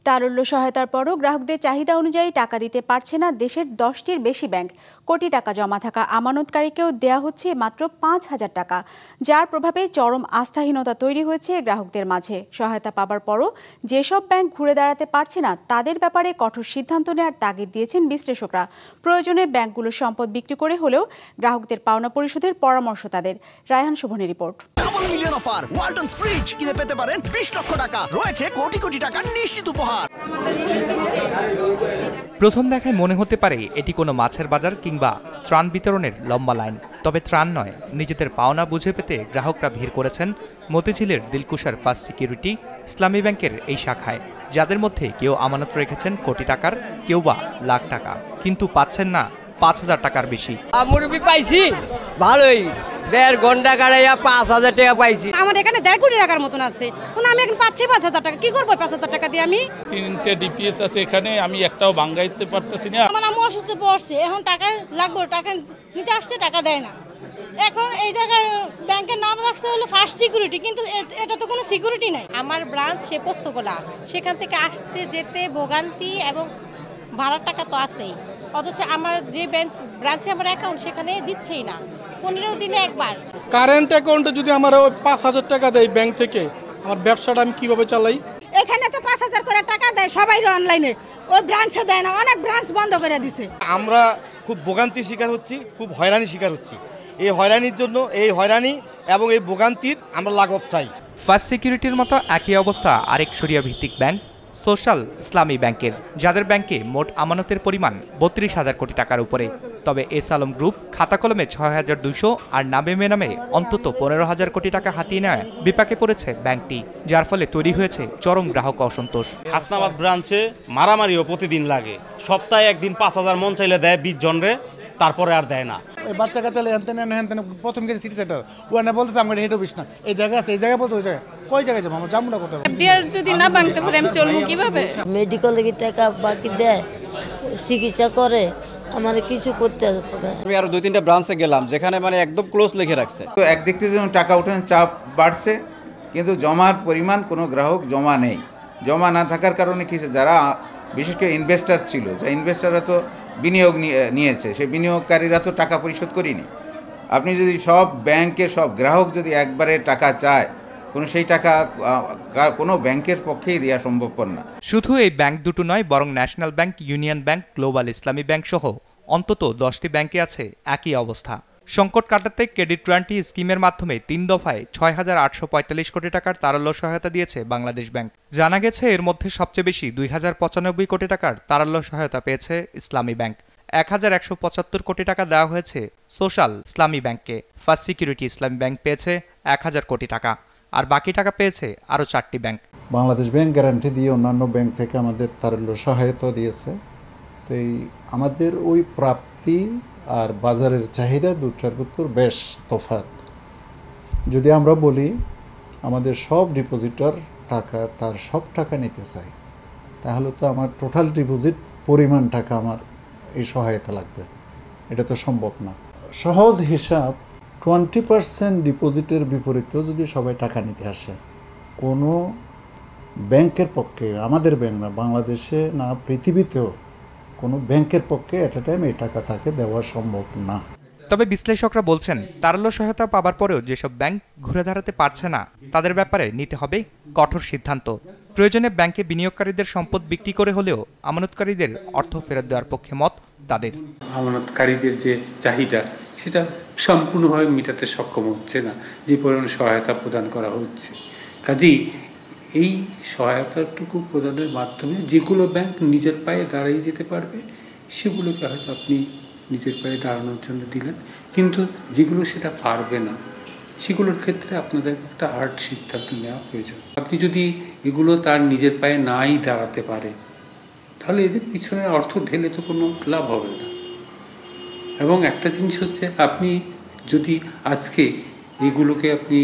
তারল্য সহায়তার পরও গ্রাহকদের চাহিদা অনুযায়ী টাকা দিতে পারছে না দেশের 10টির বেশি ব্যাংক। কোটি টাকা জমা থাকা আমানতকারীকেও দেয়া হচ্ছে মাত্র 5,000 টাকা, যার প্রভাবে চরম আস্থাহীনতা তৈরি হয়েছে গ্রাহকদের মাঝে। সহায়তা পাবার পরও যেসব ব্যাংক ঘুরে দাঁড়াতে পারছে না তাদের ব্যাপারে কঠোর সিদ্ধান্ত নেওয়ার তাগিদ দিয়েছেন বিশ্লেষকরা। প্রয়োজনে ব্যাংকগুলোর সম্পদ বিক্রি করে হলেও গ্রাহকদের পাওনা পরিশোধের পরামর্শ তাদের। রায়হান শোভনের report. Double million offer, Walton fridge কিনে পেতে পারেন 20 লক্ষ টাকা, রয়েছে কোটি কোটি টাকার নিশ্চিত উপহার। প্রথম দেখায় মনে হতে পারে এটি কোনো মাছের বাজার কিংবা ত্রাণ বিতরণের লম্বা লাইন। তবে ত্রাণ নয়, নিজেদের পাওনা বুঝে পেতে গ্রাহকরা ভিড় করেছেন মতিঝিলের দিলকুশার ফার্স্ট সিকিউরিটি ইসলামী ব্যাংকের এই শাখায়, যাদের মধ্যে কেউ আমানত রেখেছেন কোটি টাকার, কেউ বা লাখ টাকা, কিন্তু পাচ্ছেন না 5,000 টাকার বেশি। মুরগি পাইছি ভালোই, 1.5 ঘন্টা কাটাইয়া 5,000 টাকা পাইছি। আমার এখানে 1.5 কোটি টাকার মতন আছে, আমি এখন পাচ্ছি 5,000 টাকা। কি করবো 5,000 টাকা দিয়ে? আমি 3টে ডিপিএস আছে এখানে, আমি একটাও বাঙ্গাইতে পারতেছি না। আমার আম্মু অসুস্থ পড়ছে, এখন টাকা লাগবে, টাকা নিতে আসছে, টাকা দেয় না। এখন এই জায়গায় ব্যাংকের নাম রাখছে হলো ফার্স্ট সিকিউরিটি, কিন্তু এটা তো কোনো সিকিউরিটি নাই। আমার ব্রাঞ্চ সে পোস্তগোলা, সেখান থেকে আসতে যেতে ভোগান্তি এবং ভাড়ার টাকা তো আছেই, অথচ আমার যে ব্রাঞ্চে আমার অ্যাকাউন্ট সেখানে দিচ্ছেই না, 15 দিনে একবার। কারেন্ট অ্যাকাউন্টে যদি আমার ওই 5,000 টাকা দেয় ব্যাংক থেকে, আমার ব্যবসাটা আমি কিভাবে চালাই? এখানে তো 5,000 করে টাকা দেয় সবাই অনলাইনে, ওই ব্রাঞ্চে দেয় না, অনেক ব্রাঞ্চ বন্ধ করে দিছে। আমরা খুব ভোগান্তির শিকার হচ্ছি, খুব হয়রানির শিকার হচ্ছি। এই হয়রানির জন্য, এই হয়রানি এবং এই ভোগান্তির আমরা লাঘব চাই। ফার্স্ট সিকিউরিটির মতো একই অবস্থা আরেক শরিয়া ভিত্তিক ব্যাংক সোশ্যাল ইসলামী ব্যাংকের, যাদের ব্যাংকে মোট আমানতের পরিমাণ 32,000 কোটি টাকার উপরে। তবে এস আলম গ্রুপ খাতা কলমে 6,200 আর নামে নামে অন্তত 15,000 কোটি টাকা হাতিয়ে নেয় বিপাকে পড়েছে ব্যাংকটি, যার ফলে তৈরি হয়েছে চরম গ্রাহক অসন্তোষ। হাসনাবাদ ব্রাঞ্চে মারামারিও প্রতিদিন লাগে, সপ্তাহে একদিন 5,000 মন চাইলে দেয় 20 জনরে, তারপরে আর দেয় না। বাচ্চা কাচ্চা হেনতেন প্রথম গেছে সিটি সেন্টার, ওখানে বলতেছে আমার হেড অফিস না, এই জায়গা আছে, এই জায়গায় বলছে, ওই জায়গায় কই জায়গায় যাবো, আমার যাবো না কোথাও। যদি না ভাঙতে পারে আমি চলবো কিভাবে? মেডিকেলে টাকা বাকি দেয়, চিকিৎসা করে, আমার কিছু করতে আসছে না। আমি আরো 2-3টা ব্রাঞ্চে গেলাম, যেখানে মানে একদম ক্লোজ লিখে রাখছে। তো একদিক থেকে যেমন টাকা ওঠানোর চাপ বাড়ছে, কিন্তু জমার পরিমাণ কোনো গ্রাহক জমা নেই। জমা না থাকার কারণে কি, যারা বিশেষ করে ইনভেস্টার ছিল, যে ইনভেস্টাররা তো বিনিয়োগ নিয়েছে, সেই বিনিয়োগকারীরা তো টাকা পরিশোধ করেনি। আপনি যদি সব ব্যাংকের সব গ্রাহক যদি একবারে টাকা চায়, সেই টাকা কোনো ব্যাংকের পক্ষেই দেওয়া সম্ভবপর না। শুধু এই ব্যাংক দুটো নয়, বরং national bank, union bank, global ইসলামী ব্যাংক সহ অন্তত 10টি ব্যাংকে আছে একই অবস্থা। সংকট কাটাতে ক্রেডিট গ্যারান্টি স্কিমের মাধ্যমে 3 দফায় 6,845 কোটি টাকার তারল্য সহায়তা দিয়েছে বাংলাদেশ ব্যাংক। জানা গেছে এর মধ্যে সবচেয়ে বেশি 2,095 কোটি টাকার তারল্য সহায়তা পেয়েছে ইসলামী ব্যাংক। 1,175 কোটি টাকা দেওয়া হয়েছে সোশ্যাল ইসলামী ব্যাংককে। ফার্স্ট সিকিউরিটি ইসলামী ব্যাংক পেয়েছে 1,000 কোটি টাকা, আর বাকি টাকা পেয়েছে আরও 4টি ব্যাংক। বাংলাদেশ ব্যাংক গ্যারান্টি দিয়ে অন্যান্য ব্যাংক থেকে আমাদের তারল্য সহায়তা দিয়েছে। তো আমাদের ওই প্রাপ্তি আর বাজারের চাহিদা দুটার ভিতর বেশ তফাৎ। যদি আমরা বলি আমাদের সব ডিপোজিটর টাকা, তার সব টাকা নিতে চাই, তাহলে তো আমার টোটাল ডিপোজিট পরিমাণ টাকা আমার এই সহায়তা লাগবে, এটা তো সম্ভব না। সহজ হিসাব, 20% ডিপোজিটের বিপরীতেও যদি সবাই টাকা নিতে আসে, কোনো ব্যাংকের পক্ষে, আমাদের ব্যাংক না, বাংলাদেশে না পৃথিবীতেও কোনো ব্যাংকের পক্ষে এট এ টাইম এই টাকা তাকে দেওয়া সম্ভব না। তবে বিশ্লেষকরা বলছেন, তারল্য সহায়তা পাবার পরেও যেসব ব্যাংক ঘুরে দাঁড়াতে পারছে না তাদের ব্যাপারে নিতে হবে কঠোর সিদ্ধান্ত। প্রয়োজনে ব্যাংকে বিনিয়োগকারীদের সম্পদ বিক্রি করে হলেও আমানতকারীদের অর্থ ফেরত দেওয়ার পক্ষে মত তাদের। আমানতকারীদের যে চাহিদা সেটা সম্পূর্ণভাবে মেটাতে সক্ষম হচ্ছে না যে পরিমাণ সহায়তা প্রদান করা হচ্ছে। কাজেই এই সহায়তাটুকু প্রদানের মাধ্যমে যেগুলো ব্যাংক নিজের পায়ে দাঁড়িয়ে যেতে পারবে সেগুলোকে হয়তো আপনি নিজের পায়ে দাঁড়ানোর জন্য দিলেন, কিন্তু যেগুলো সেটা পারবে না সেগুলোর ক্ষেত্রে আপনাদের একটা হার্ড সিদ্ধান্ত নেওয়া প্রয়োজন। আপনি যদি এগুলো তার নিজের পায়ে নাই দাঁড়াতে পারে, তাহলে এদের পিছনে অর্থ ঢেলে তো কোনো লাভ হবে না। এবং একটা জিনিস হচ্ছে, আপনি যদি আজকে এগুলোকে আপনি,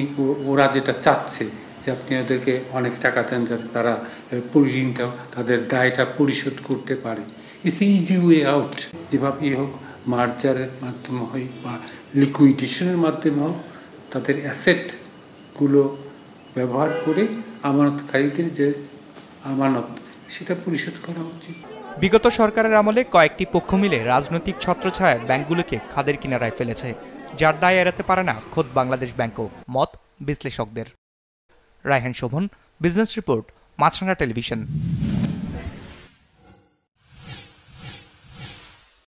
ওরা যেটা চাচ্ছে যে আপনি ওদেরকে অনেক টাকা দেন যাতে তারা ঋণটা, তাদের দায়টা পরিশোধ করতে পারে, ইটস ইজি ওয়ে আউট। যেভাবেই হোক, মার্জারের মাধ্যমে হয় বা লিকুইডেশনের মাধ্যমে হোক, তাদের অ্যাসেটগুলো ব্যবহার করে আমানতকারীদের যে আমানত সেটা পরিশোধ করা উচিত। বিগত সরকারের আমলে কয়েকটি পক্ষ মিলে রাজনৈতিক ছত্রছায়ায় ব্যাংকগুলোকে খাদের কিনারায় ফেলেছে, যার দায় এড়াতে পারে না খোদ বাংলাদেশ ব্যাংকও, মত বিশ্লেষকদের। রায়হান শোভন, বিজনেস রিপোর্ট, মাছরাঙা টেলিভিশন।